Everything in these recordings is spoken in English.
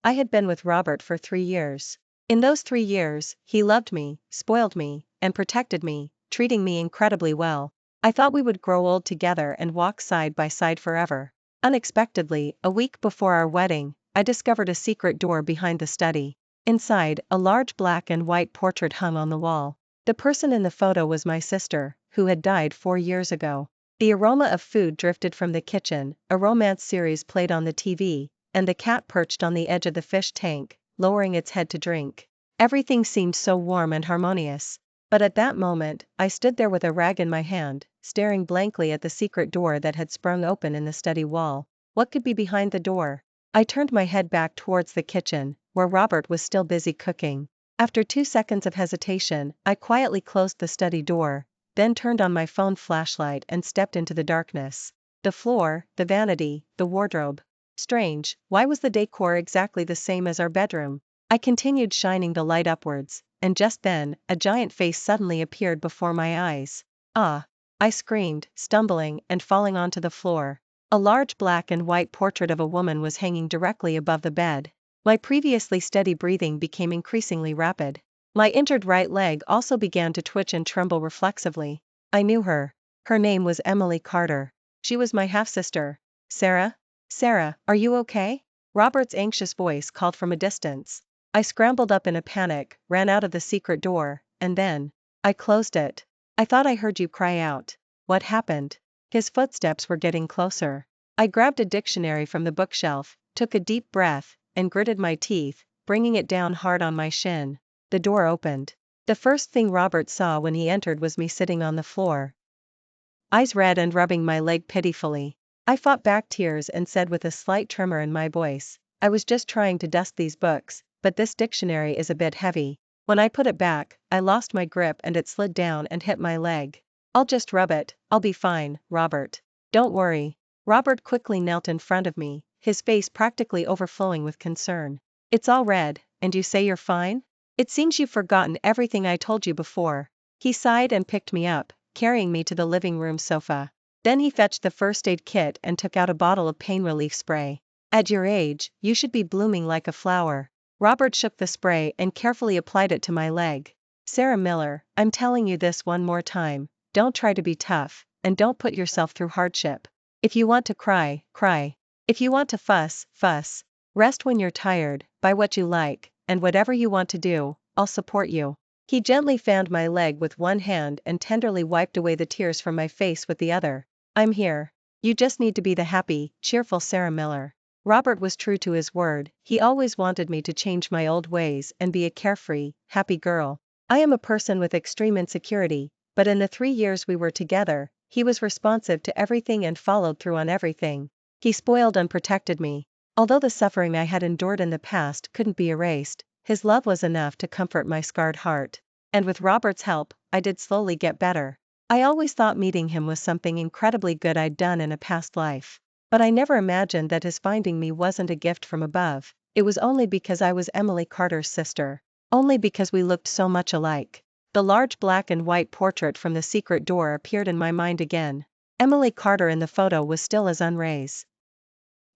I had been with Robert for 3 years. In those 3 years, he loved me, spoiled me, and protected me, treating me incredibly well. I thought we would grow old together and walk side by side forever. Unexpectedly, a week before our wedding, I discovered a secret door behind the study. Inside, a large black and white portrait hung on the wall. The person in the photo was my sister, who had died 4 years ago. The aroma of food drifted from the kitchen, a romance series played on the TV, and the cat perched on the edge of the fish tank, lowering its head to drink. Everything seemed so warm and harmonious. But at that moment, I stood there with a rag in my hand, staring blankly at the secret door that had sprung open in the study wall. What could be behind the door? I turned my head back towards the kitchen, where Robert was still busy cooking. After 2 seconds of hesitation, I quietly closed the study door, then turned on my phone flashlight and stepped into the darkness. The floor, the vanity, the wardrobe. Strange, why was the decor exactly the same as our bedroom? I continued shining the light upwards, and just then, a giant face suddenly appeared before my eyes. Ah! I screamed, stumbling and falling onto the floor. A large black and white portrait of a woman was hanging directly above the bed. My previously steady breathing became increasingly rapid. My injured right leg also began to twitch and tremble reflexively. I knew her. Her name was Emily Carter. She was my half-sister. Sarah? Sarah, are you okay? Robert's anxious voice called from a distance. I scrambled up in a panic, ran out of the secret door, and then I closed it. I thought I heard you cry out. What happened? His footsteps were getting closer. I grabbed a dictionary from the bookshelf, took a deep breath, and gritted my teeth, bringing it down hard on my shin. The door opened. The first thing Robert saw when he entered was me sitting on the floor, eyes red and rubbing my leg pitifully. I fought back tears and said with a slight tremor in my voice, I was just trying to dust these books, but this dictionary is a bit heavy. When I put it back, I lost my grip and it slid down and hit my leg. I'll just rub it, I'll be fine, Robert. Don't worry. Robert quickly knelt in front of me, his face practically overflowing with concern. It's all red, and you say you're fine? It seems you've forgotten everything I told you before. He sighed and picked me up, carrying me to the living room sofa. Then he fetched the first aid kit and took out a bottle of pain relief spray. At your age, you should be blooming like a flower. Robert shook the spray and carefully applied it to my leg. Sarah Miller, I'm telling you this one more time, don't try to be tough, and don't put yourself through hardship. If you want to cry, cry. If you want to fuss, fuss. Rest when you're tired, buy what you like, and whatever you want to do, I'll support you. He gently fanned my leg with one hand and tenderly wiped away the tears from my face with the other. I'm here. You just need to be the happy, cheerful Sarah Miller. Robert was true to his word. He always wanted me to change my old ways and be a carefree, happy girl. I am a person with extreme insecurity, but in the 3 years we were together, he was responsive to everything and followed through on everything. He spoiled and protected me. Although the suffering I had endured in the past couldn't be erased, his love was enough to comfort my scarred heart. And with Robert's help, I did slowly get better. I always thought meeting him was something incredibly good I'd done in a past life. But I never imagined that his finding me wasn't a gift from above. It was only because I was Emily Carter's sister. Only because we looked so much alike. The large black and white portrait from the secret door appeared in my mind again. Emily Carter in the photo was still as unraised,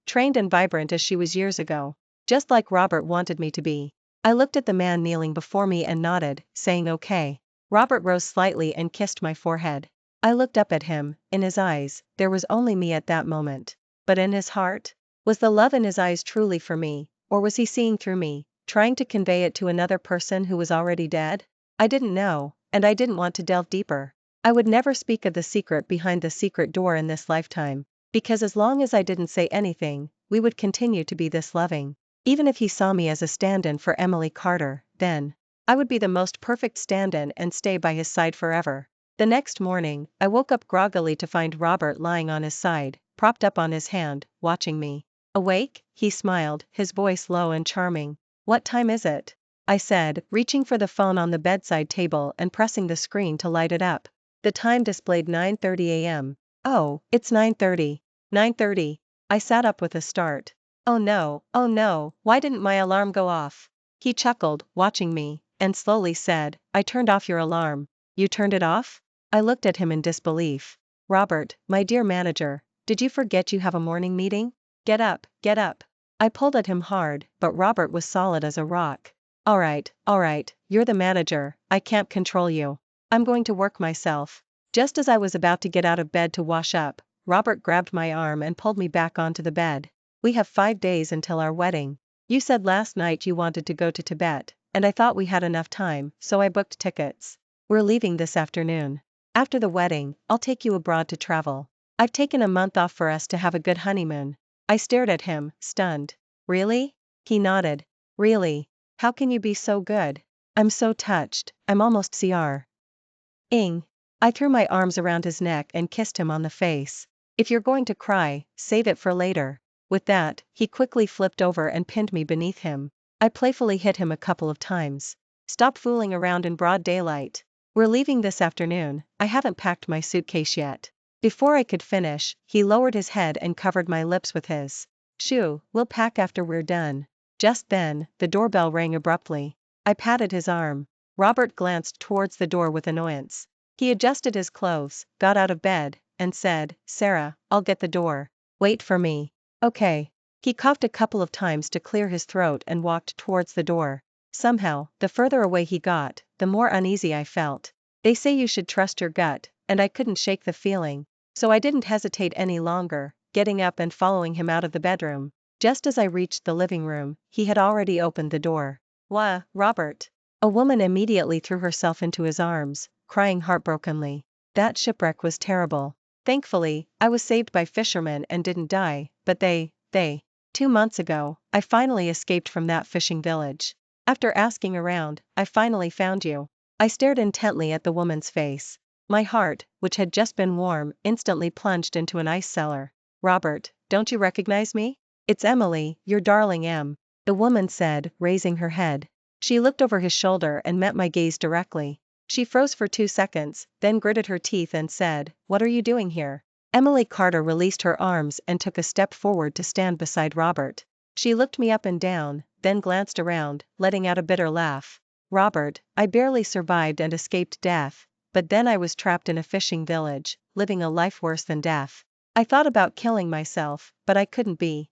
trained and vibrant as she was years ago. Just like Robert wanted me to be. I looked at the man kneeling before me and nodded, saying okay. Robert rose slightly and kissed my forehead. I looked up at him. In his eyes, there was only me at that moment. But in his heart? Was the love in his eyes truly for me, or was he seeing through me, trying to convey it to another person who was already dead? I didn't know, and I didn't want to delve deeper. I would never speak of the secret behind the secret door in this lifetime, because as long as I didn't say anything, we would continue to be this loving. Even if he saw me as a stand-in for Emily Carter, then I would be the most perfect stand-in and stay by his side forever. The next morning, I woke up groggily to find Robert lying on his side, propped up on his hand, watching me. Awake? He smiled, his voice low and charming. What time is it? I said, reaching for the phone on the bedside table and pressing the screen to light it up. The time displayed 9:30 a.m. Oh, it's 9:30. 9:30. I sat up with a start. Oh no, why didn't my alarm go off? He chuckled, watching me, and slowly said, I turned off your alarm. You turned it off? I looked at him in disbelief. Robert, my dear manager, did you forget you have a morning meeting? Get up, get up. I pulled at him hard, but Robert was solid as a rock. Alright, you're the manager, I can't control you. I'm going to work myself. Just as I was about to get out of bed to wash up, Robert grabbed my arm and pulled me back onto the bed. We have 5 days until our wedding. You said last night you wanted to go to Tibet, and I thought we had enough time, so I booked tickets. We're leaving this afternoon. After the wedding, I'll take you abroad to travel. I've taken a month off for us to have a good honeymoon. I stared at him, stunned. Really? He nodded. Really? How can you be so good? I'm so touched, I'm almost CR. Ing. I threw my arms around his neck and kissed him on the face. If you're going to cry, save it for later. With that, he quickly flipped over and pinned me beneath him. I playfully hit him a couple of times. Stop fooling around in broad daylight. We're leaving this afternoon, I haven't packed my suitcase yet. Before I could finish, he lowered his head and covered my lips with his. Shoo, we'll pack after we're done. Just then, the doorbell rang abruptly. I patted his arm. Robert glanced towards the door with annoyance. He adjusted his clothes, got out of bed, and said, Sarah, I'll get the door. Wait for me. Okay. He coughed a couple of times to clear his throat and walked towards the door. Somehow, the further away he got, the more uneasy I felt. They say you should trust your gut, and I couldn't shake the feeling. So I didn't hesitate any longer, getting up and following him out of the bedroom. Just as I reached the living room, he had already opened the door. Wah, Robert. A woman immediately threw herself into his arms, crying heartbrokenly. That shipwreck was terrible. Thankfully, I was saved by fishermen and didn't die, but they. 2 months ago, I finally escaped from that fishing village. After asking around, I finally found you. I stared intently at the woman's face. My heart, which had just been warm, instantly plunged into an ice cellar. Robert, don't you recognize me? It's Emily, your darling Em. The woman said, raising her head. She looked over his shoulder and met my gaze directly. She froze for 2 seconds, then gritted her teeth and said, What are you doing here? Emily Carter released her arms and took a step forward to stand beside Robert. She looked me up and down, then glanced around, letting out a bitter laugh. Robert, I barely survived and escaped death, but then I was trapped in a fishing village, living a life worse than death. I thought about killing myself, but I couldn't be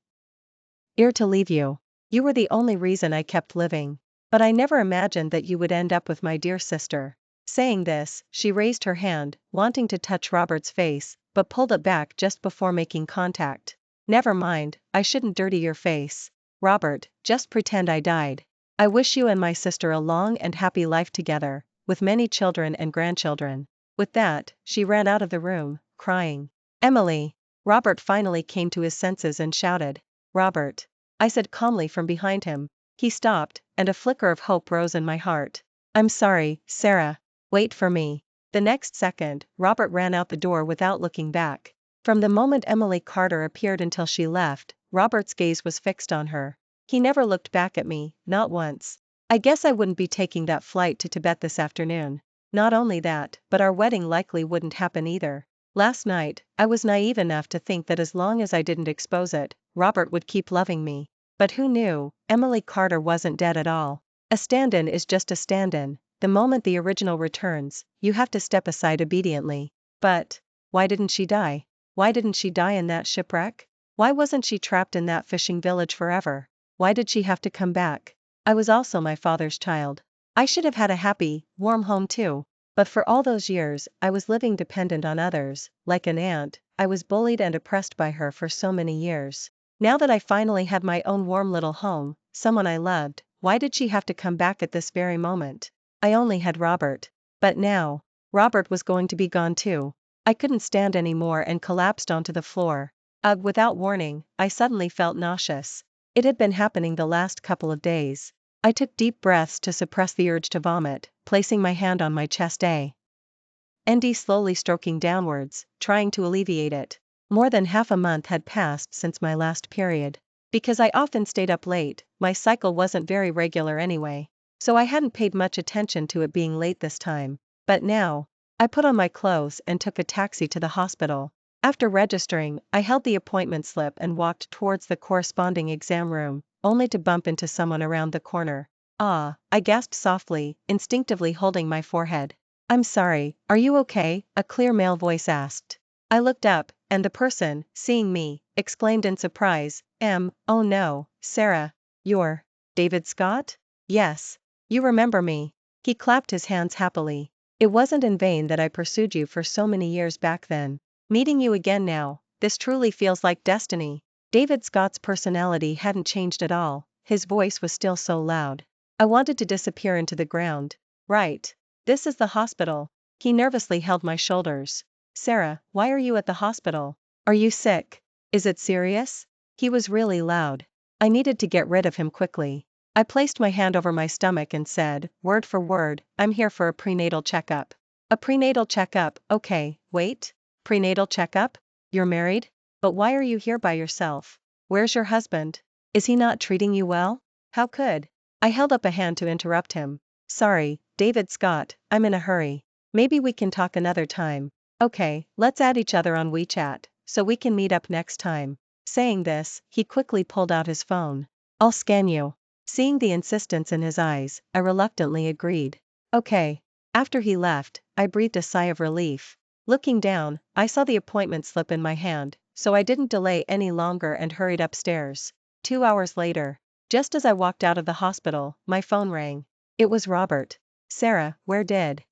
here to leave you. You were the only reason I kept living. But I never imagined that you would end up with my dear sister. Saying this, she raised her hand, wanting to touch Robert's face, but pulled it back just before making contact. Never mind, I shouldn't dirty your face. Robert, just pretend I died. I wish you and my sister a long and happy life together, with many children and grandchildren. With that, she ran out of the room, crying. Emily! Robert finally came to his senses and shouted. Robert! I said calmly from behind him. He stopped, and a flicker of hope rose in my heart. I'm sorry, Sarah. Wait for me. The next second, Robert ran out the door without looking back. From the moment Emily Carter appeared until she left, Robert's gaze was fixed on her. He never looked back at me, not once. I guess I wouldn't be taking that flight to Tibet this afternoon. Not only that, but our wedding likely wouldn't happen either. Last night, I was naive enough to think that as long as I didn't expose it, Robert would keep loving me. But who knew, Emily Carter wasn't dead at all. A stand-in is just a stand-in. The moment the original returns, you have to step aside obediently. But why didn't she die? Why didn't she die in that shipwreck? Why wasn't she trapped in that fishing village forever? Why did she have to come back? I was also my father's child. I should have had a happy, warm home too. But for all those years, I was living dependent on others, like an aunt. I was bullied and oppressed by her for so many years. Now that I finally had my own warm little home, someone I loved, why did she have to come back at this very moment? I only had Robert. But now, Robert was going to be gone too. I couldn't stand anymore and collapsed onto the floor. Without warning, I suddenly felt nauseous. It had been happening the last couple of days. I took deep breaths to suppress the urge to vomit, placing my hand on my chest and slowly stroking downwards, trying to alleviate it. More than half a month had passed since my last period. Because I often stayed up late, my cycle wasn't very regular anyway. So I hadn't paid much attention to it being late this time. But now, I put on my clothes and took a taxi to the hospital. After registering, I held the appointment slip and walked towards the corresponding exam room, only to bump into someone around the corner. Ah, I gasped softly, instinctively holding my forehead. I'm sorry, are you okay? A clear male voice asked. I looked up, and the person, seeing me, exclaimed in surprise, oh no, Sarah, you're David Scott? Yes. You remember me. He clapped his hands happily. It wasn't in vain that I pursued you for so many years back then. Meeting you again now, this truly feels like destiny. David Scott's personality hadn't changed at all, his voice was still so loud. I wanted to disappear into the ground. Right. This is the hospital. He nervously held my shoulders. Sarah, why are you at the hospital? Are you sick? Is it serious? He was really loud. I needed to get rid of him quickly. I placed my hand over my stomach and said, word for word, I'm here for a prenatal checkup. A prenatal checkup, okay, wait. Prenatal checkup? You're married? But why are you here by yourself? Where's your husband? Is he not treating you well? How could? I held up a hand to interrupt him. Sorry, David Scott, I'm in a hurry. Maybe we can talk another time. Okay, let's add each other on WeChat, so we can meet up next time. Saying this, he quickly pulled out his phone. I'll scan you. Seeing the insistence in his eyes, I reluctantly agreed. Okay. After he left, I breathed a sigh of relief. Looking down, I saw the appointment slip in my hand, so I didn't delay any longer and hurried upstairs. 2 hours later, just as I walked out of the hospital, my phone rang. It was Robert. Sarah, where did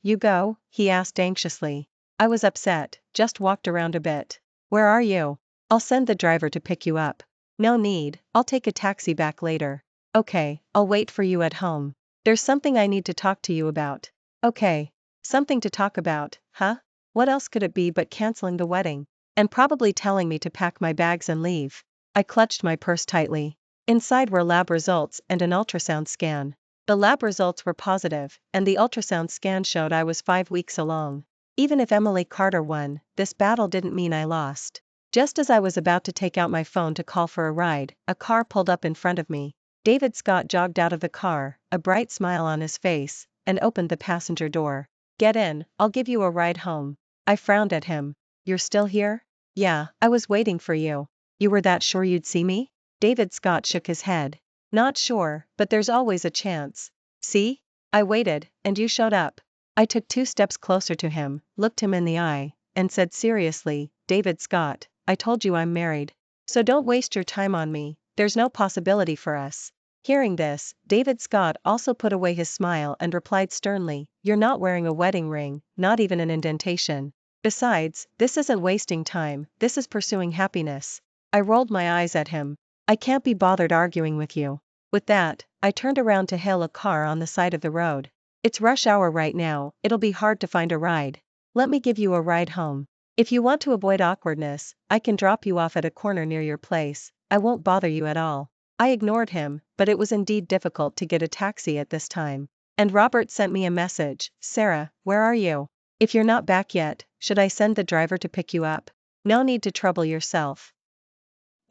you go? He asked anxiously. I was upset, just walked around a bit. Where are you? I'll send the driver to pick you up. No need, I'll take a taxi back later. Okay, I'll wait for you at home. There's something I need to talk to you about. Okay. Something to talk about, huh? What else could it be but canceling the wedding? And probably telling me to pack my bags and leave. I clutched my purse tightly. Inside were lab results and an ultrasound scan. The lab results were positive, and the ultrasound scan showed I was 5 weeks along. Even if Emily Carter won, this battle didn't mean I lost. Just as I was about to take out my phone to call for a ride, a car pulled up in front of me. David Scott jogged out of the car, a bright smile on his face, and opened the passenger door. Get in, I'll give you a ride home. I frowned at him. You're still here? Yeah, I was waiting for you. You were that sure you'd see me? David Scott shook his head. Not sure, but there's always a chance. See? I waited, and you showed up. I took 2 steps closer to him, looked him in the eye, and said seriously, David Scott, I told you I'm married. So don't waste your time on me, there's no possibility for us. Hearing this, David Scott also put away his smile and replied sternly, you're not wearing a wedding ring, not even an indentation. Besides, this isn't wasting time, this is pursuing happiness. I rolled my eyes at him. I can't be bothered arguing with you. With that, I turned around to hail a car on the side of the road. It's rush hour right now, it'll be hard to find a ride. Let me give you a ride home. If you want to avoid awkwardness, I can drop you off at a corner near your place, I won't bother you at all. I ignored him, but it was indeed difficult to get a taxi at this time. And Robert sent me a message, Sarah, where are you? If you're not back yet, should I send the driver to pick you up? No need to trouble yourself.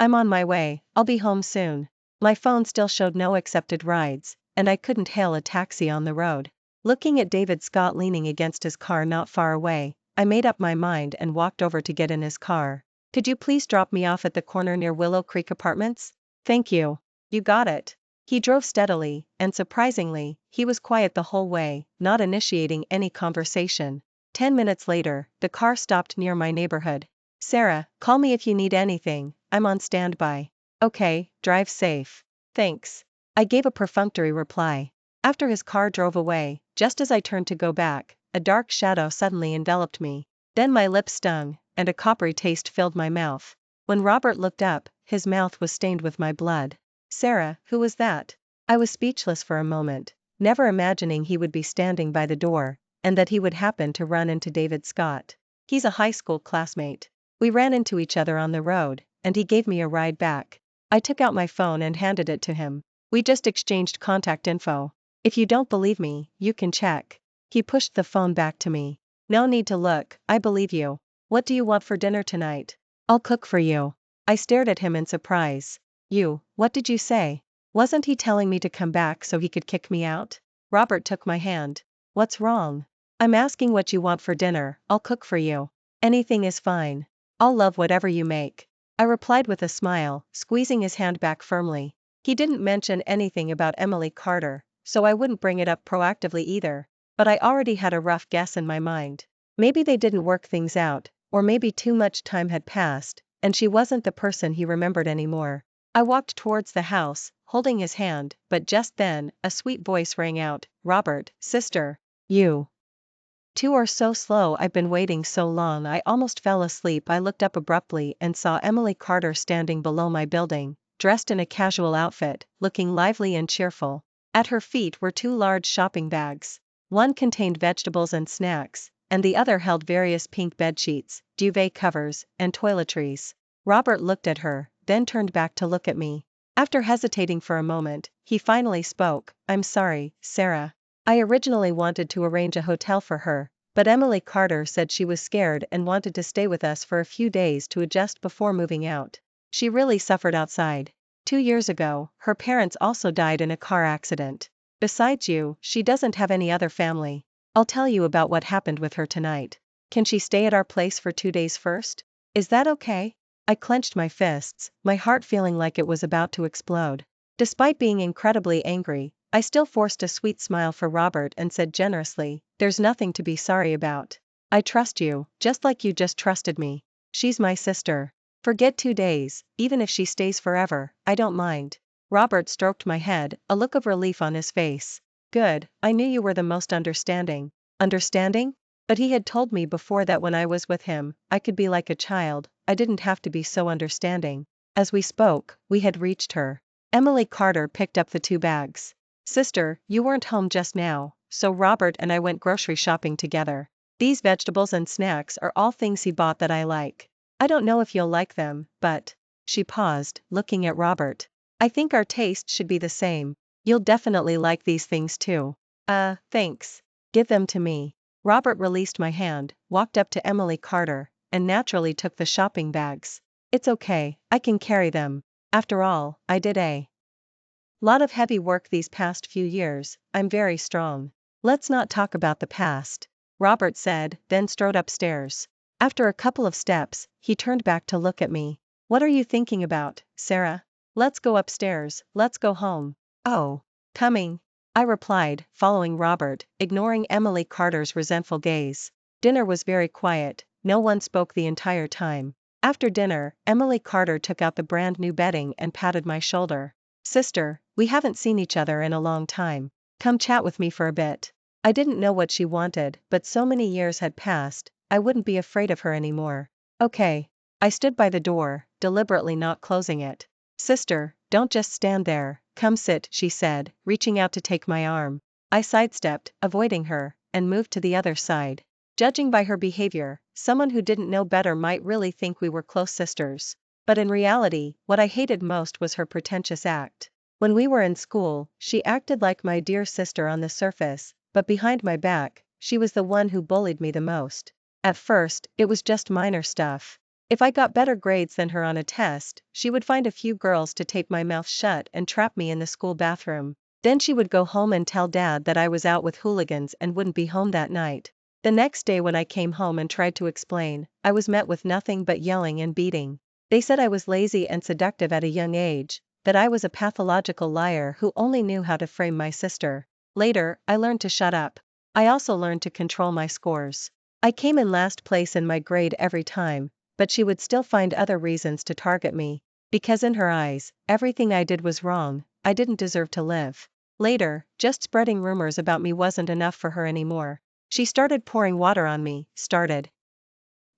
I'm on my way, I'll be home soon. My phone still showed no accepted rides, and I couldn't hail a taxi on the road. Looking at David Scott leaning against his car not far away, I made up my mind and walked over to get in his car. Could you please drop me off at the corner near Willow Creek Apartments? Thank you. You got it. He drove steadily, and surprisingly, he was quiet the whole way, not initiating any conversation. 10 minutes later, the car stopped near my neighborhood. Sarah, call me if you need anything, I'm on standby. Okay, drive safe. Thanks. I gave a perfunctory reply. After his car drove away, just as I turned to go back, a dark shadow suddenly enveloped me. Then my lips stung, and a coppery taste filled my mouth. When Robert looked up, his mouth was stained with my blood. Sarah, who was that? I was speechless for a moment, never imagining he would be standing by the door, and that he would happen to run into David Scott. He's a high school classmate. We ran into each other on the road, and he gave me a ride back. I took out my phone and handed it to him. We just exchanged contact info. If you don't believe me, you can check. He pushed the phone back to me. No need to look, I believe you. What do you want for dinner tonight? I'll cook for you. I stared at him in surprise. What did you say? Wasn't he telling me to come back so he could kick me out? Robert took my hand. What's wrong? I'm asking what you want for dinner, I'll cook for you. Anything is fine. I'll love whatever you make. I replied with a smile, squeezing his hand back firmly. He didn't mention anything about Emily Carter, so I wouldn't bring it up proactively either. But I already had a rough guess in my mind. Maybe they didn't work things out, or maybe too much time had passed, and she wasn't the person he remembered anymore. I walked towards the house, holding his hand, but just then, a sweet voice rang out, "Robert, sister. You two are so slow. I've been waiting so long I almost fell asleep." I looked up abruptly and saw Emily Carter standing below my building, dressed in a casual outfit, looking lively and cheerful. At her feet were two large shopping bags. One contained vegetables and snacks, and the other held various pink bedsheets, duvet covers, and toiletries. Robert looked at her, then turned back to look at me. After hesitating for a moment, he finally spoke, "I'm sorry, Sarah. I originally wanted to arrange a hotel for her, but Emily Carter said she was scared and wanted to stay with us for a few days to adjust before moving out. She really suffered outside. 2 years ago, her parents also died in a car accident. Besides you, she doesn't have any other family. I'll tell you about what happened with her tonight. Can she stay at our place for 2 days first? Is that okay?" I clenched my fists, my heart feeling like it was about to explode. Despite being incredibly angry, I still forced a sweet smile for Robert and said generously, "There's nothing to be sorry about. I trust you, just like you just trusted me. She's my sister. Forget 2 days, even if she stays forever, I don't mind." Robert stroked my head, a look of relief on his face. "Good, I knew you were the most understanding." Understanding? But he had told me before that when I was with him, I could be like a child, I didn't have to be so understanding. As we spoke, we had reached her. Emily Carter picked up the 2 bags. "Sister, you weren't home just now, so Robert and I went grocery shopping together. These vegetables and snacks are all things he bought that I like. I don't know if you'll like them, but..." She paused, looking at Robert. "I think our taste should be the same. You'll definitely like these things too." Thanks. Give them to me." Robert released my hand, walked up to Emily Carter, and naturally took the shopping bags. "It's okay, I can carry them. After all, I did a lot of heavy work these past few years, I'm very strong." "Let's not talk about the past," Robert said, then strode upstairs. After a couple of steps, he turned back to look at me. "What are you thinking about, Sarah? Let's go upstairs, let's go home." "Oh, coming," I replied, following Robert, ignoring Emily Carter's resentful gaze. Dinner was very quiet, no one spoke the entire time. After dinner, Emily Carter took out the brand new bedding and patted my shoulder. "Sister, we haven't seen each other in a long time. Come chat with me for a bit." I didn't know what she wanted, but so many years had passed, I wouldn't be afraid of her anymore. "Okay." I stood by the door, deliberately not closing it. "Sister, don't just stand there, come sit," she said, reaching out to take my arm. I sidestepped, avoiding her, and moved to the other side. Judging by her behavior, someone who didn't know better might really think we were close sisters. But in reality, what I hated most was her pretentious act. When we were in school, she acted like my dear sister on the surface, but behind my back, she was the one who bullied me the most. At first, it was just minor stuff. If I got better grades than her on a test, she would find a few girls to tape my mouth shut and trap me in the school bathroom. Then she would go home and tell Dad that I was out with hooligans and wouldn't be home that night. The next day when I came home and tried to explain, I was met with nothing but yelling and beating. They said I was lazy and seductive at a young age, that I was a pathological liar who only knew how to frame my sister. Later, I learned to shut up. I also learned to control my scores. I came in last place in my grade every time, but she would still find other reasons to target me. Because in her eyes, everything I did was wrong, I didn't deserve to live. Later, just spreading rumors about me wasn't enough for her anymore. She started pouring water on me, started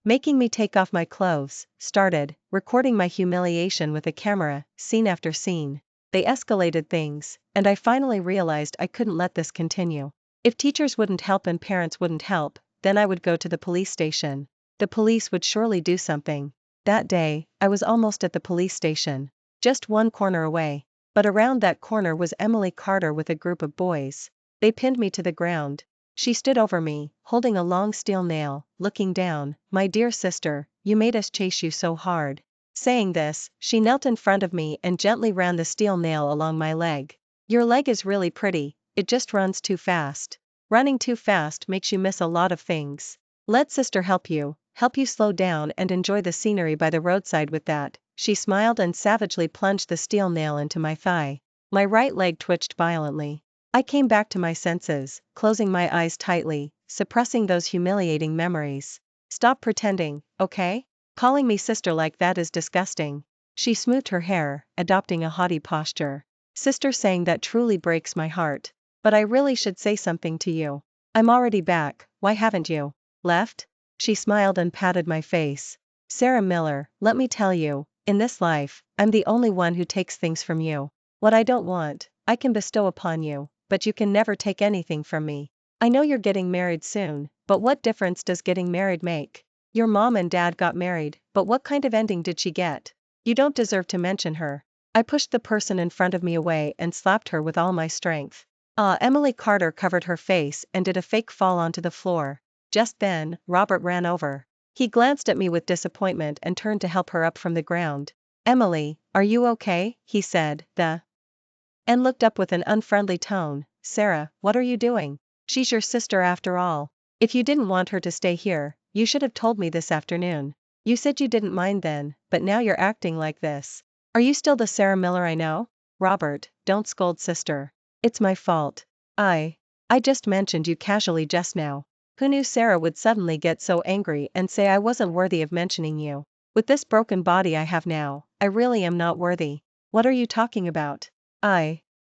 making me take off my clothes, started recording my humiliation with a camera, scene after scene. They escalated things, and I finally realized I couldn't let this continue. If teachers wouldn't help and parents wouldn't help, then I would go to the police station. The police would surely do something. That day, I was almost at the police station. Just one corner away. But around that corner was Emily Carter with a group of boys. They pinned me to the ground. She stood over me, holding a long steel nail, looking down. "My dear sister, you made us chase you so hard." Saying this, she knelt in front of me and gently ran the steel nail along my leg. "Your leg is really pretty, it just runs too fast. Running too fast makes you miss a lot of things. Let sister help you slow down and enjoy the scenery by the roadside with that." She smiled and savagely plunged the steel nail into my thigh. My right leg twitched violently. I came back to my senses, closing my eyes tightly, suppressing those humiliating memories. "Stop pretending, okay? Calling me sister like that is disgusting." She smoothed her hair, adopting a haughty posture. Sister, saying that truly breaks my heart. But I really should say something to you. I'm already back, why haven't you left? She smiled and patted my face. Sarah Miller, let me tell you, in this life, I'm the only one who takes things from you. What I don't want, I can bestow upon you, but you can never take anything from me. I know you're getting married soon, but what difference does getting married make? Your mom and dad got married, but what kind of ending did she get? You don't deserve to mention her. I pushed the person in front of me away and slapped her with all my strength. Emily Carter covered her face and did a fake fall onto the floor. Just then, Robert ran over. He glanced at me with disappointment and turned to help her up from the ground. Emily, are you okay? He said, and looked up with an unfriendly tone. Sarah, what are you doing? She's your sister after all. If you didn't want her to stay here, you should have told me this afternoon. You said you didn't mind then, but now you're acting like this. Are you still the Sarah Miller I know? Robert, don't scold sister. It's my fault. I just mentioned you casually just now. Who knew Sarah would suddenly get so angry and say I wasn't worthy of mentioning you? With this broken body I have now, I really am not worthy. What are you talking about?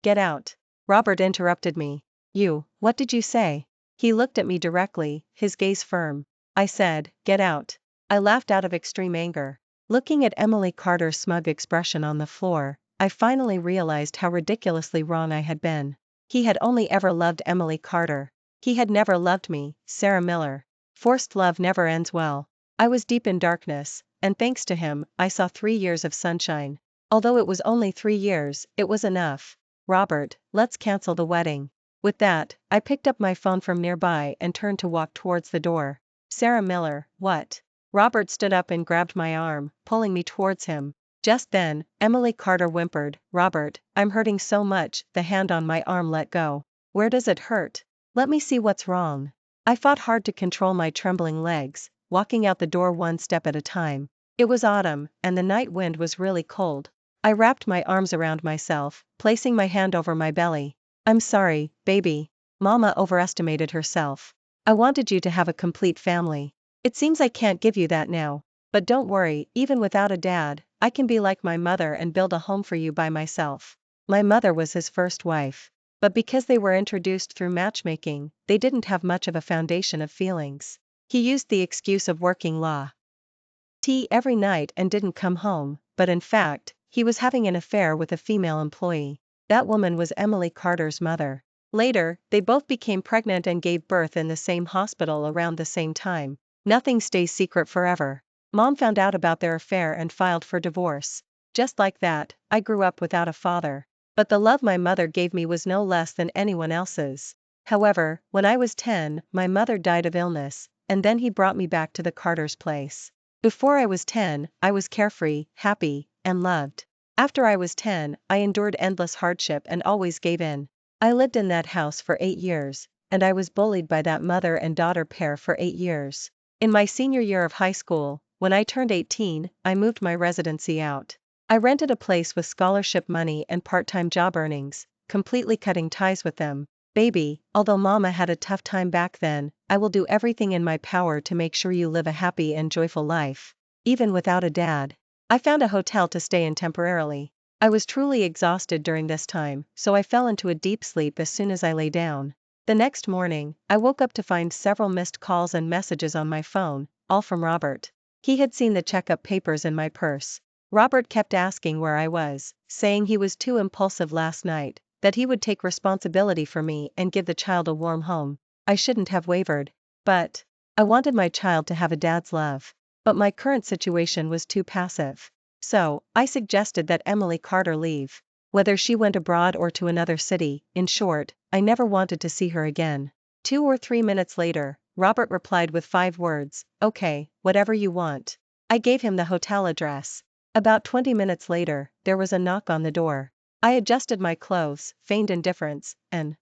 Get out. Robert interrupted me. What did you say? He looked at me directly, his gaze firm. I said, get out. I laughed out of extreme anger. Looking at Emily Carter's smug expression on the floor, I finally realized how ridiculously wrong I had been. He had only ever loved Emily Carter. He had never loved me, Sarah Miller. Forced love never ends well. I was deep in darkness, and thanks to him, I saw 3 years of sunshine. Although it was only 3 years, it was enough. Robert, let's cancel the wedding. With that, I picked up my phone from nearby and turned to walk towards the door. Sarah Miller, what? Robert stood up and grabbed my arm, pulling me towards him. Just then, Emily Carter whimpered, Robert, I'm hurting so much. The hand on my arm let go. Where does it hurt? Let me see what's wrong. I fought hard to control my trembling legs, walking out the door one step at a time. It was autumn, and the night wind was really cold. I wrapped my arms around myself, placing my hand over my belly. I'm sorry, baby. Mama overestimated herself. I wanted you to have a complete family. It seems I can't give you that now. But don't worry, even without a dad, I can be like my mother and build a home for you by myself. My mother was his first wife. But because they were introduced through matchmaking, they didn't have much of a foundation of feelings. He used the excuse of working tea every night and didn't come home, but in fact, he was having an affair with a female employee. That woman was Emily Carter's mother. Later, they both became pregnant and gave birth in the same hospital around the same time. Nothing stays secret forever. Mom found out about their affair and filed for divorce. Just like that, I grew up without a father. But the love my mother gave me was no less than anyone else's. However, when I was 10, my mother died of illness, and then he brought me back to the Carter's place. Before I was 10, I was carefree, happy, and loved. After I was 10, I endured endless hardship and always gave in. I lived in that house for 8 years, and I was bullied by that mother and daughter pair for 8 years. In my senior year of high school, when I turned 18, I moved my residency out. I rented a place with scholarship money and part-time job earnings, completely cutting ties with them. Baby, although Mama had a tough time back then, I will do everything in my power to make sure you live a happy and joyful life. Even without a dad. I found a hotel to stay in temporarily. I was truly exhausted during this time, so I fell into a deep sleep as soon as I lay down. The next morning, I woke up to find several missed calls and messages on my phone, all from Robert. He had seen the checkup papers in my purse. Robert kept asking where I was, saying he was too impulsive last night, that he would take responsibility for me and give the child a warm home. I shouldn't have wavered. But I wanted my child to have a dad's love. But my current situation was too passive. So, I suggested that Emily Carter leave. Whether she went abroad or to another city, in short, I never wanted to see her again. 2 or 3 minutes later, Robert replied with 5 words, okay, whatever you want. I gave him the hotel address. About 20 minutes later, there was a knock on the door. I adjusted my clothes, feigned indifference, and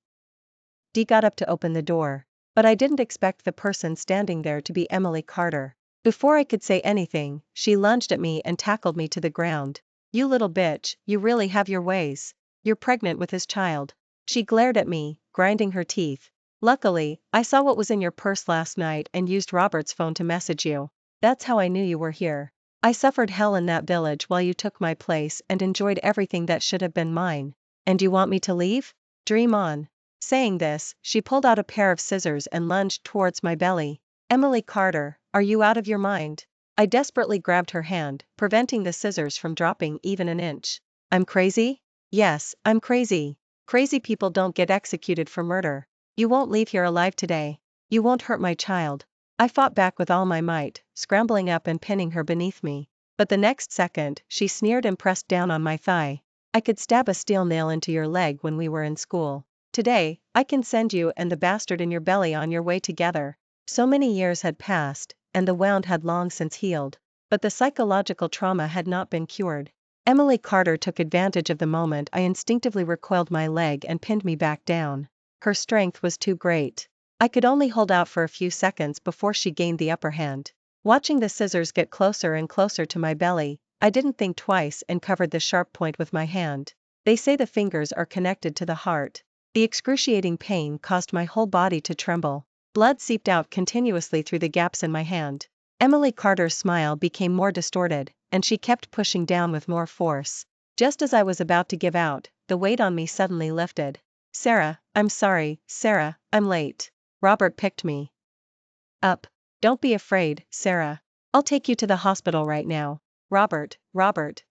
got up to open the door. But I didn't expect the person standing there to be Emily Carter. Before I could say anything, she lunged at me and tackled me to the ground. You little bitch, you really have your ways. You're pregnant with his child. She glared at me, grinding her teeth. Luckily, I saw what was in your purse last night and used Robert's phone to message you. That's how I knew you were here. I suffered hell in that village while you took my place and enjoyed everything that should have been mine. And you want me to leave? Dream on. Saying this, she pulled out a pair of scissors and lunged towards my belly. Emily Carter, are you out of your mind? I desperately grabbed her hand, preventing the scissors from dropping even an inch. I'm crazy? Yes, I'm crazy. Crazy people don't get executed for murder. You won't leave here alive today. You won't hurt my child. I fought back with all my might, scrambling up and pinning her beneath me. But the next second, she sneered and pressed down on my thigh. I could stab a steel nail into your leg when we were in school. Today, I can send you and the bastard in your belly on your way together. So many years had passed, and the wound had long since healed. But the psychological trauma had not been cured. Emily Carter took advantage of the moment I instinctively recoiled my leg and pinned me back down. Her strength was too great. I could only hold out for a few seconds before she gained the upper hand. Watching the scissors get closer and closer to my belly, I didn't think twice and covered the sharp point with my hand. They say the fingers are connected to the heart. The excruciating pain caused my whole body to tremble. Blood seeped out continuously through the gaps in my hand. Emily Carter's smile became more distorted, and she kept pushing down with more force. Just as I was about to give out, the weight on me suddenly lifted. Sarah, I'm sorry, Sarah, I'm late. Robert picked me up. Don't be afraid, Sarah. I'll take you to the hospital right now. Robert,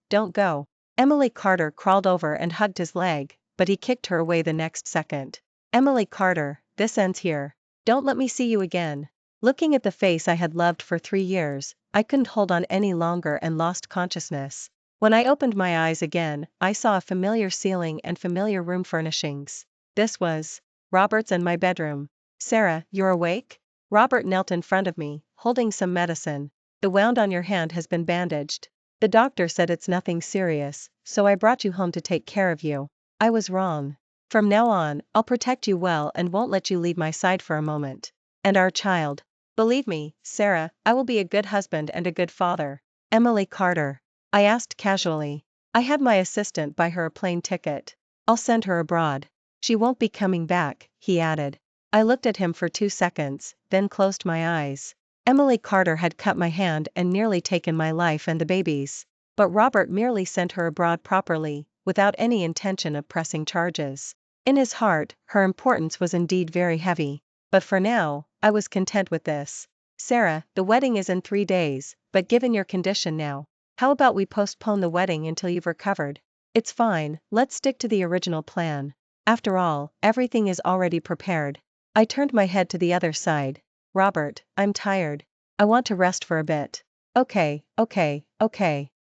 don't go. Emily Carter crawled over and hugged his leg, but he kicked her away the next second. Emily Carter, this ends here. Don't let me see you again. Looking at the face I had loved for 3 years, I couldn't hold on any longer and lost consciousness. When I opened my eyes again, I saw a familiar ceiling and familiar room furnishings. This was Robert's and my bedroom. Sarah, you're awake? Robert knelt in front of me, holding some medicine. The wound on your hand has been bandaged. The doctor said it's nothing serious, so I brought you home to take care of you. I was wrong. From now on, I'll protect you well and won't let you leave my side for a moment. And our child. Believe me, Sarah, I will be a good husband and a good father. Emily Carter. I asked casually. I had my assistant buy her a plane ticket. I'll send her abroad. She won't be coming back, he added. I looked at him for 2 seconds, then closed my eyes. Emily Carter had cut my hand and nearly taken my life and the baby's. But Robert merely sent her abroad properly, without any intention of pressing charges. In his heart, her importance was indeed very heavy. But for now, I was content with this. Sarah, the wedding is in 3 days, but given your condition now, how about we postpone the wedding until you've recovered? It's fine, let's stick to the original plan. After all, everything is already prepared. I turned my head to the other side. Robert, I'm tired. I want to rest for a bit. Okay.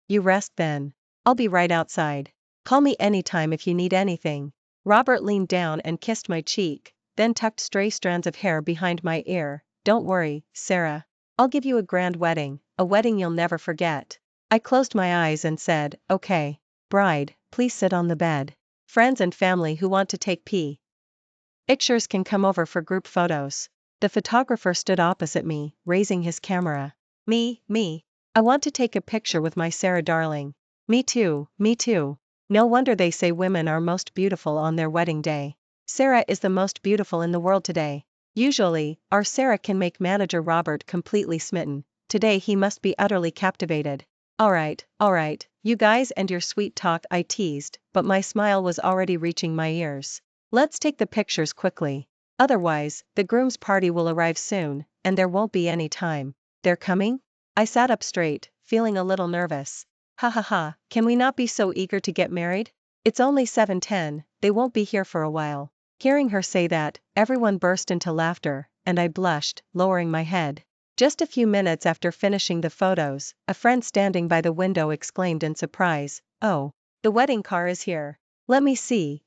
You rest then. I'll be right outside. Call me anytime if you need anything. Robert leaned down and kissed my cheek, then tucked stray strands of hair behind my ear. Don't worry, Sarah. I'll give you a grand wedding, a wedding you'll never forget. I closed my eyes and said, okay. Bride, please sit on the bed. Friends and family who want to take pictures can come over for group photos. The photographer stood opposite me, raising his camera. Me. I want to take a picture with my Sarah darling. Me too. No wonder they say women are most beautiful on their wedding day. Sarah is the most beautiful in the world today. Usually, our Sarah can make manager Robert completely smitten. Today he must be utterly captivated. Alright, you guys and your sweet talk, I teased, but my smile was already reaching my ears. Let's take the pictures quickly. Otherwise, the groom's party will arrive soon, and there won't be any time. They're coming? I sat up straight, feeling a little nervous. Ha, can we not be so eager to get married? It's only 7:10, they won't be here for a while. Hearing her say that, everyone burst into laughter, and I blushed, lowering my head. Just a few minutes after finishing the photos, a friend standing by the window exclaimed in surprise, "Oh, the wedding car is here. Let me see.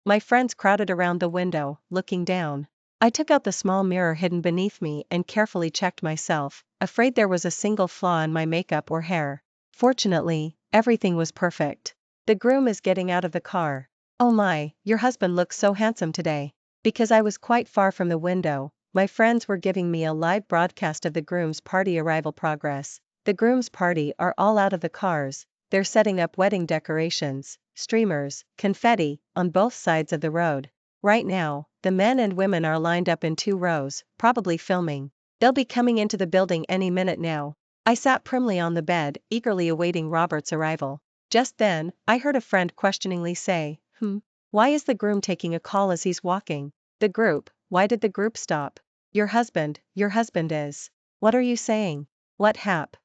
My friends crowded around the window, looking down. I took out the small mirror hidden beneath me and carefully checked myself, afraid there was a single flaw in my makeup or hair. Fortunately, everything was perfect. The groom is getting out of the car. Oh my, your husband looks so handsome today. Because I was quite far from the window, my friends were giving me a live broadcast of the groom's party arrival progress. The groom's party are all out of the cars. They're setting up wedding decorations, streamers, confetti, on both sides of the road. Right now, the men and women are lined up in 2 rows, probably filming. They'll be coming into the building any minute now. I sat primly on the bed, eagerly awaiting Robert's arrival. Just then, I heard a friend questioningly say, why is the groom taking a call as he's walking? The group, why did the group stop? Your husband is. What are you saying? What hap?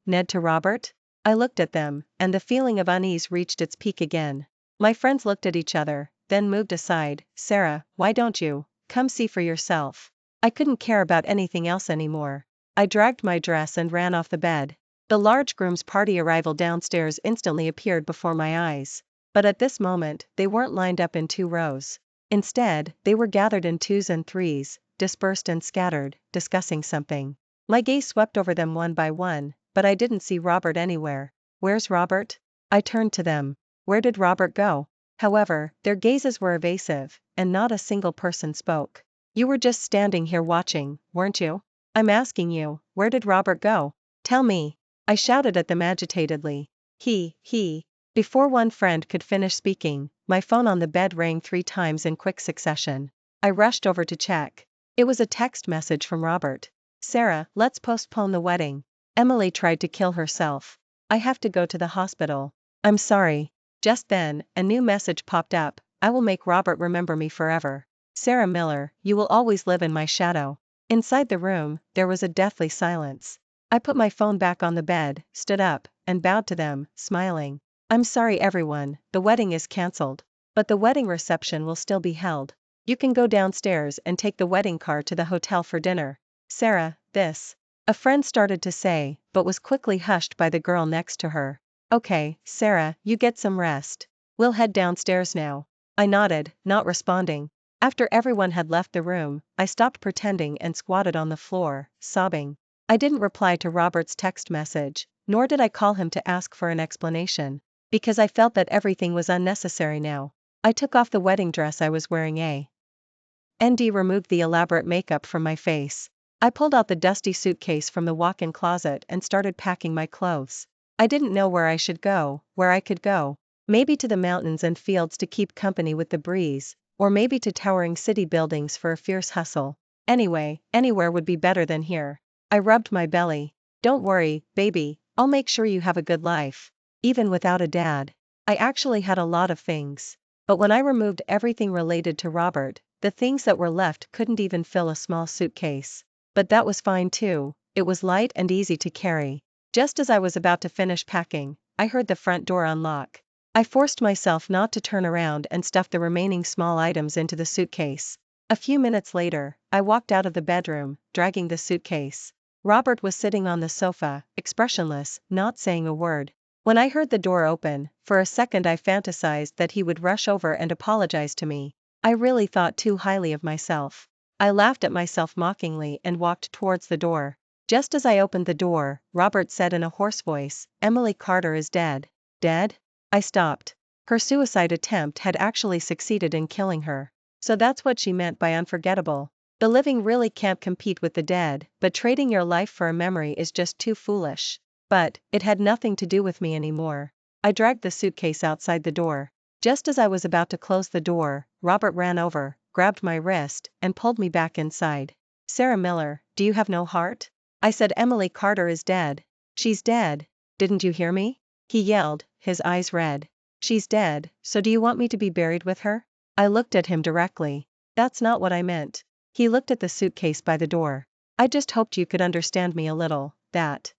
Ned to Robert? I looked at them, and the feeling of unease reached its peak again. My friends looked at each other, then moved aside. Sarah, why don't you come see for yourself? I couldn't care about anything else anymore. I dragged my dress and ran off the bed. The large groom's party arrival downstairs instantly appeared before my eyes. But at this moment, they weren't lined up in 2 rows. Instead, they were gathered in 2s and 3s, dispersed and scattered, discussing something. My gaze swept over them one by one, but I didn't see Robert anywhere. Where's Robert? I turned to them. Where did Robert go? However, their gazes were evasive, and not a single person spoke. You were just standing here watching, weren't you? I'm asking you, where did Robert go? Tell me. I shouted at them agitatedly. He. Before one friend could finish speaking, my phone on the bed rang 3 times in quick succession. I rushed over to check. It was a text message from Robert. Sarah, let's postpone the wedding. Emily tried to kill herself. I have to go to the hospital. I'm sorry. Just then, a new message popped up. I will make Robert remember me forever. Sarah Miller, you will always live in my shadow. Inside the room, there was a deathly silence. I put my phone back on the bed, stood up, and bowed to them, smiling. I'm sorry everyone, the wedding is cancelled. But the wedding reception will still be held. You can go downstairs and take the wedding car to the hotel for dinner. Sarah, this. A friend started to say, but was quickly hushed by the girl next to her. Okay, Sarah, you get some rest. We'll head downstairs now. I nodded, not responding. After everyone had left the room, I stopped pretending and squatted on the floor, sobbing. I didn't reply to Robert's text message, nor did I call him to ask for an explanation, because I felt that everything was unnecessary now. I took off the wedding dress I was wearing. ND removed the elaborate makeup from my face. I pulled out the dusty suitcase from the walk-in closet and started packing my clothes. I didn't know where I should go, where I could go. Maybe to the mountains and fields to keep company with the breeze, or maybe to towering city buildings for a fierce hustle. Anyway, anywhere would be better than here. I rubbed my belly. Don't worry, baby, I'll make sure you have a good life. Even without a dad. I actually had a lot of things. But when I removed everything related to Robert, the things that were left couldn't even fill a small suitcase. But that was fine too, it was light and easy to carry. Just as I was about to finish packing, I heard the front door unlock. I forced myself not to turn around and stuffed the remaining small items into the suitcase. A few minutes later, I walked out of the bedroom, dragging the suitcase. Robert was sitting on the sofa, expressionless, not saying a word. When I heard the door open, for a second I fantasized that he would rush over and apologize to me. I really thought too highly of myself. I laughed at myself mockingly and walked towards the door. Just as I opened the door, Robert said in a hoarse voice, Emily Carter is dead. Dead? I stopped. Her suicide attempt had actually succeeded in killing her. So that's what she meant by unforgettable. The living really can't compete with the dead, but trading your life for a memory is just too foolish. But, it had nothing to do with me anymore. I dragged the suitcase outside the door. Just as I was about to close the door, Robert ran over, grabbed my wrist, and pulled me back inside. Sarah Miller, do you have no heart? I said Emily Carter is dead. She's dead. Didn't you hear me? He yelled, his eyes red. She's dead, so do you want me to be buried with her? I looked at him directly. That's not what I meant. He looked at the suitcase by the door. I just hoped you could understand me a little, that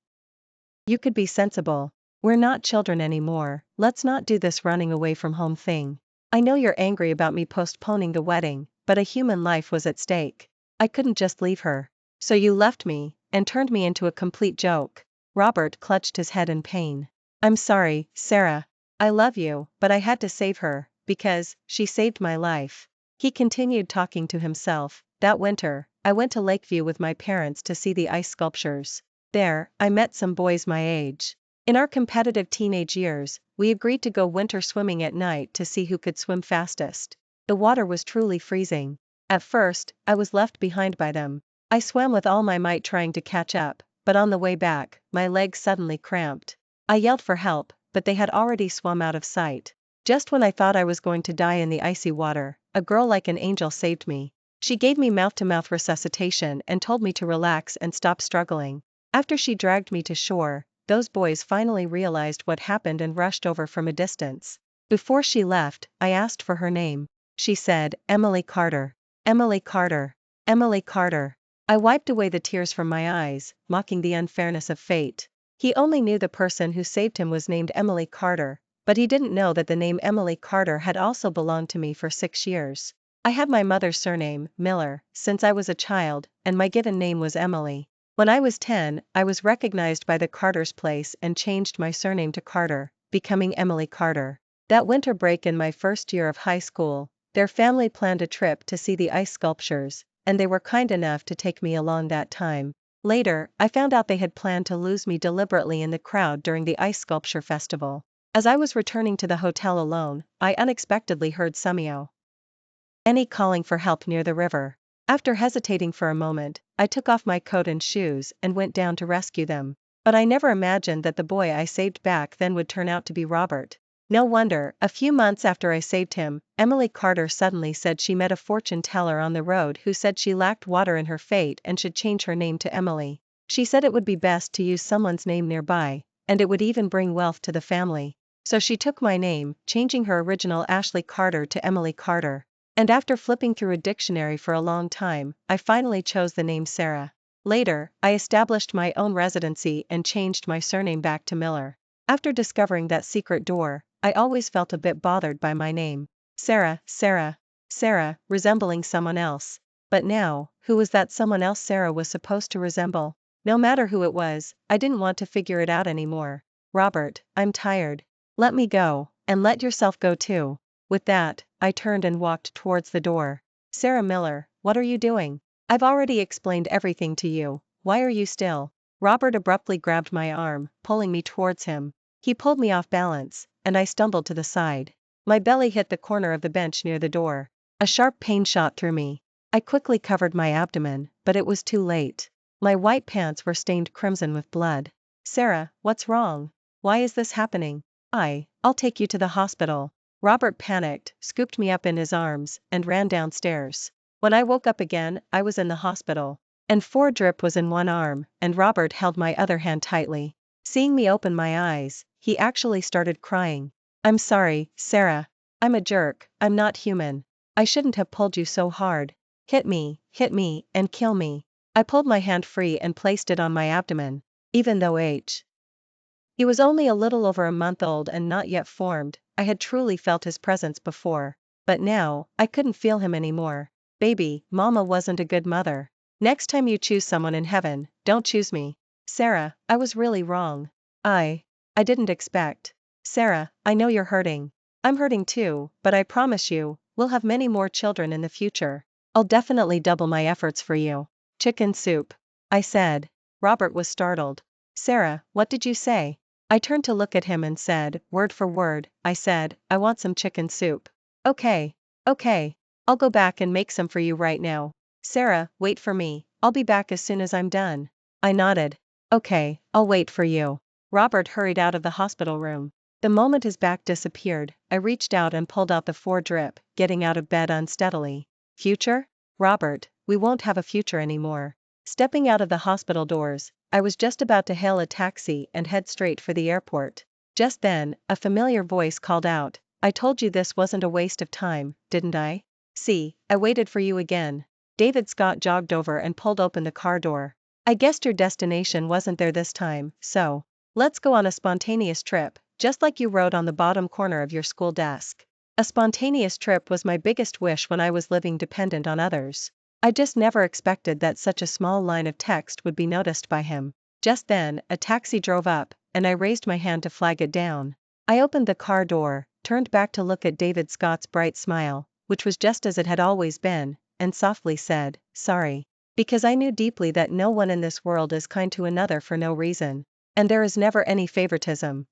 you could be sensible. We're not children anymore, let's not do this running away from home thing. I know you're angry about me postponing the wedding, but a human life was at stake. I couldn't just leave her. So you left me, and turned me into a complete joke. Robert clutched his head in pain. I'm sorry, Sarah. I love you, but I had to save her, because she saved my life. He continued talking to himself. That winter, I went to Lakeview with my parents to see the ice sculptures. There, I met some boys my age. In our competitive teenage years, we agreed to go winter swimming at night to see who could swim fastest. The water was truly freezing. At first, I was left behind by them. I swam with all my might trying to catch up, but on the way back, my legs suddenly cramped. I yelled for help, but they had already swum out of sight. Just when I thought I was going to die in the icy water, a girl like an angel saved me. She gave me mouth-to-mouth resuscitation and told me to relax and stop struggling. After she dragged me to shore, those boys finally realized what happened and rushed over from a distance. Before she left, I asked for her name. She said, Emily Carter. Emily Carter. Emily Carter. I wiped away the tears from my eyes, mocking the unfairness of fate. He only knew the person who saved him was named Emily Carter, but he didn't know that the name Emily Carter had also belonged to me for 6 years. I had my mother's surname, Miller, since I was a child, and my given name was Emily. When I was 10, I was recognized by the Carter's place and changed my surname to Carter, becoming Emily Carter. That winter break in my first year of high school, their family planned a trip to see the ice sculptures, and they were kind enough to take me along that time. Later, I found out they had planned to lose me deliberately in the crowd during the ice sculpture festival. As I was returning to the hotel alone, I unexpectedly heard Sumio Annie calling for help near the river. After hesitating for a moment, I took off my coat and shoes and went down to rescue them. But I never imagined that the boy I saved back then would turn out to be Robert. No wonder, a few months after I saved him, Emily Carter suddenly said she met a fortune teller on the road who said she lacked water in her fate and should change her name to Emily. She said it would be best to use someone's name nearby, and it would even bring wealth to the family. So she took my name, changing her original Ashley Carter to Emily Carter. And after flipping through a dictionary for a long time, I finally chose the name Sarah. Later, I established my own residency and changed my surname back to Miller. After discovering that secret door, I always felt a bit bothered by my name. Sarah, resembling someone else. But now, who was that someone else Sarah was supposed to resemble? No matter who it was, I didn't want to figure it out anymore. Robert, I'm tired. Let me go, and let yourself go too. With that, I turned and walked towards the door. Sarah Miller, what are you doing? I've already explained everything to you. Why are you still? Robert abruptly grabbed my arm, pulling me towards him. He pulled me off balance, and I stumbled to the side. My belly hit the corner of the bench near the door. A sharp pain shot through me. I quickly covered my abdomen, but it was too late. My white pants were stained crimson with blood. Sarah, what's wrong? Why is this happening? I'll take you to the hospital. Robert panicked, scooped me up in his arms, and ran downstairs. When I woke up again, I was in the hospital. And 4-drip was in one arm, and Robert held my other hand tightly. Seeing me open my eyes, he actually started crying. I'm sorry, Sarah. I'm a jerk, I'm not human. I shouldn't have pulled you so hard. Hit me, and kill me. I pulled my hand free and placed it on my abdomen. Even though he was only a little over a month old and not yet formed, I had truly felt his presence before. But now, I couldn't feel him anymore. Baby, Mama wasn't a good mother. Next time you choose someone in heaven, don't choose me. Sarah, I was really wrong. I didn't expect. Sarah, I know you're hurting. I'm hurting too, but I promise you, we'll have many more children in the future. I'll definitely double my efforts for you. Chicken soup. I said. Robert was startled. Sarah, what did you say? I turned to look at him and said, word for word, I said, I want some chicken soup. Okay. I'll go back and make some for you right now. Sarah, wait for me, I'll be back as soon as I'm done. I nodded. Okay, I'll wait for you. Robert hurried out of the hospital room. The moment his back disappeared, I reached out and pulled out the 4-drip, getting out of bed unsteadily. Future? Robert, we won't have a future anymore. Stepping out of the hospital doors, I was just about to hail a taxi and head straight for the airport. Just then, a familiar voice called out, I told you this wasn't a waste of time, didn't I? See, I waited for you again. David Scott jogged over and pulled open the car door. I guessed your destination wasn't there this time, so let's go on a spontaneous trip, just like you wrote on the bottom corner of your school desk. A spontaneous trip was my biggest wish when I was living dependent on others. I just never expected that such a small line of text would be noticed by him. Just then, a taxi drove up, and I raised my hand to flag it down. I opened the car door, turned back to look at David Scott's bright smile, which was just as it had always been, and softly said, sorry. Because I knew deeply that no one in this world is kind to another for no reason. And there is never any favoritism.